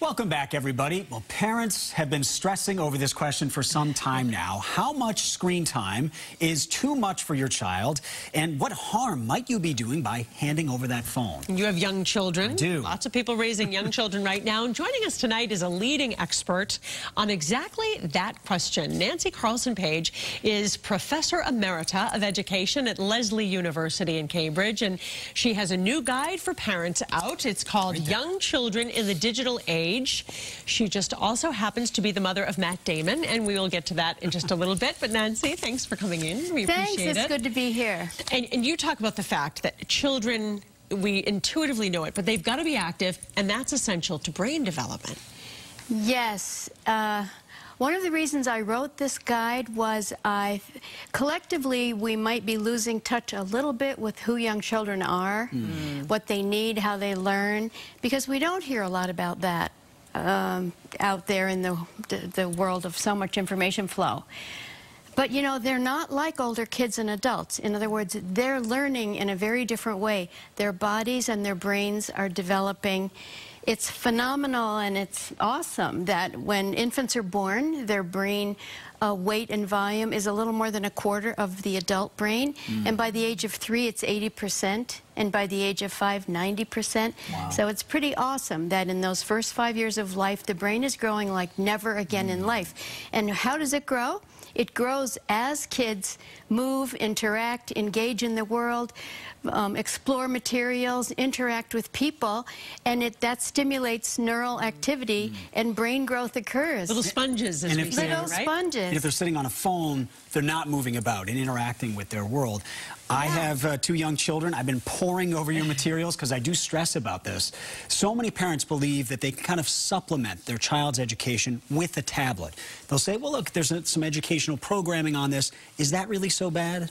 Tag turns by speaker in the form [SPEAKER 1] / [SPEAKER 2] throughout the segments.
[SPEAKER 1] Welcome back, everybody. Well, parents have been stressing over this question for some time now. How much screen time is too much for your child? And what harm might you be doing by handing over that phone?
[SPEAKER 2] You have young children.
[SPEAKER 1] I do.
[SPEAKER 2] Lots of people raising young children right now. And joining us tonight is a leading expert on exactly that question. Nancy Carlson-Page is Professor Emerita of Education at Lesley University in Cambridge. And she has a new guide for parents out. It's called Young Children in the Digital Age. She just also happens to be the mother of Matt Damon, and we will get to that in just a little bit. But Nancy, thanks for coming in. We appreciate it.
[SPEAKER 3] Thanks, it's good to be here.
[SPEAKER 2] And you talk about the fact that children, we intuitively know it, but they've got to be active, and that's essential to brain development.
[SPEAKER 3] Yes. One of the reasons I wrote this guide was collectively we might be losing touch a little bit with who young children are, what they need, how they learn, because we don't hear a lot about that out there in the world of so much information flow. But, you know, they're not like older kids and adults. In other words, they're learning in a very different way. Their bodies and their brains are developing. It's phenomenal and it's awesome that when infants are born, their brain weight and volume is a little more than a quarter of the adult brain. And by the age of 3, it's 80%. And by the age of 5, 90%.
[SPEAKER 1] Wow.
[SPEAKER 3] So it's pretty awesome that in those first 5 years of life, the brain is growing like never again in life. And how does it grow? It grows as kids move, interact, engage in the world, explore materials, interact with people, and that stimulates neural activity and brain growth occurs.
[SPEAKER 2] Little sponges, as we say,
[SPEAKER 3] Little
[SPEAKER 2] right?
[SPEAKER 3] sponges.
[SPEAKER 1] And if they're sitting on a phone, they're not moving about and interacting with their world. I have 2 young children. I've been poring over your materials because I do stress about this. So many parents believe that they can kind of supplement their child's education with a tablet. They'll say, well, look, there's some educational programming on this. Is that really so bad?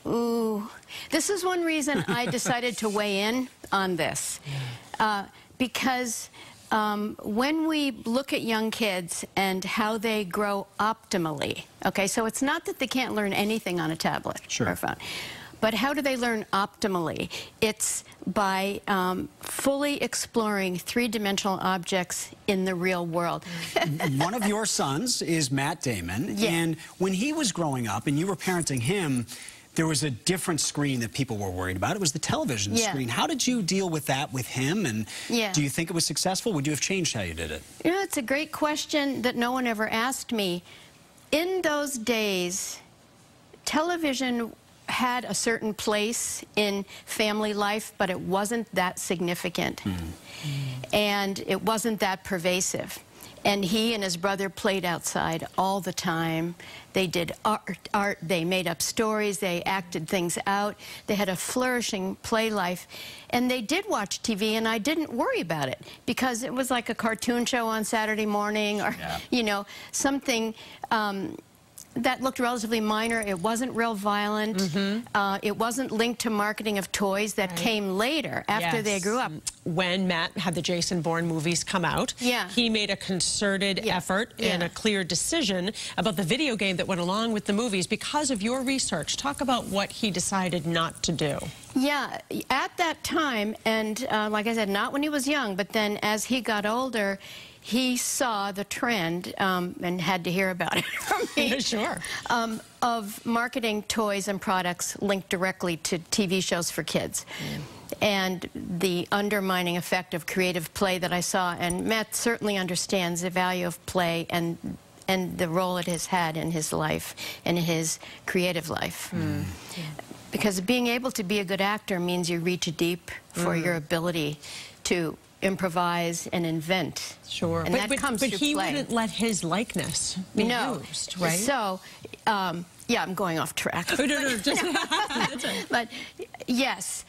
[SPEAKER 3] Ooh, this is one reason I decided to weigh in on this. Because when we look at young kids and how they grow optimally, okay, so it's not that they can't learn anything on a tablet or a phone, but how do they learn optimally? It's by fully exploring 3-dimensional objects in the real world.
[SPEAKER 1] One of your sons is Matt Damon, and when he was growing up and you were parenting him, there was a different screen that people were worried about. It was the television screen. How did you deal with that with him? And do you think it was successful? Would you have changed how you did it?
[SPEAKER 3] You know, it's a great question that no one ever asked me. In those days, television had a certain place in family life, but it wasn't that significant. And it wasn't that pervasive. And he and his brother played outside all the time. They did art, they made up stories, they acted things out. They had a flourishing play life. And they did watch TV, and I didn't worry about it because it was like a cartoon show on Saturday morning or, you know, something that looked relatively minor. It wasn't real violent. It wasn't linked to marketing of toys that came later after they grew up.
[SPEAKER 2] When Matt had the Jason Bourne movies come out, he made a concerted effort and a clear decision about the video game that went along with the movies because of your research. Talk about what he decided not to do.
[SPEAKER 3] Yeah, at that time, and like I said, not when he was young, but then as he got older, he saw the trend, and had to hear about it from me, of marketing toys and products linked directly to TV shows for kids. And the undermining effect of creative play that I saw, and Matt certainly understands the value of play and the role it has had in his life and his creative life. Because being able to be a good actor means you reach deep for your ability to improvise and invent. And that comes through play.
[SPEAKER 2] But he wouldn't let his likeness be used, right?
[SPEAKER 3] So, yeah, I'm going off track. But yes,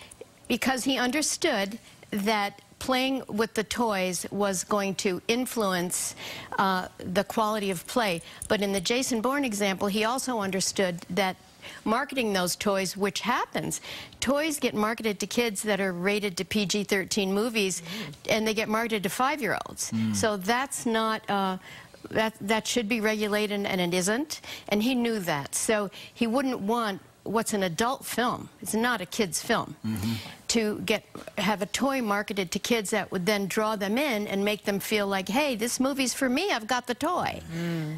[SPEAKER 3] because he understood that playing with the toys was going to influence the quality of play. But in the Jason Bourne example, he also understood that marketing those toys, which happens. Toys get marketed to kids that are rated to PG-13 movies, and they get marketed to 5-year-olds. So that's not, that should be regulated, and it isn't. And he knew that. So he wouldn't want what's an adult film, it's not a kid's film, to have a toy marketed to kids that would then draw them in and make them feel like, hey, this movie's for me, I've got the toy.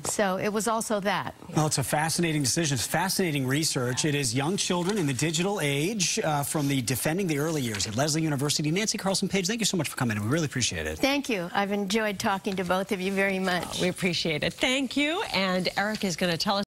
[SPEAKER 3] So it was also that.
[SPEAKER 1] Well, it's a fascinating decision. It's fascinating research. It is young children in the digital age from the Defending the Early Years at Lesley University. Nancy Carlson Page, thank you so much for coming in. We really appreciate it.
[SPEAKER 3] Thank you. I've enjoyed talking to both of you very much.
[SPEAKER 2] We appreciate it. Thank you. And Eric is going to tell us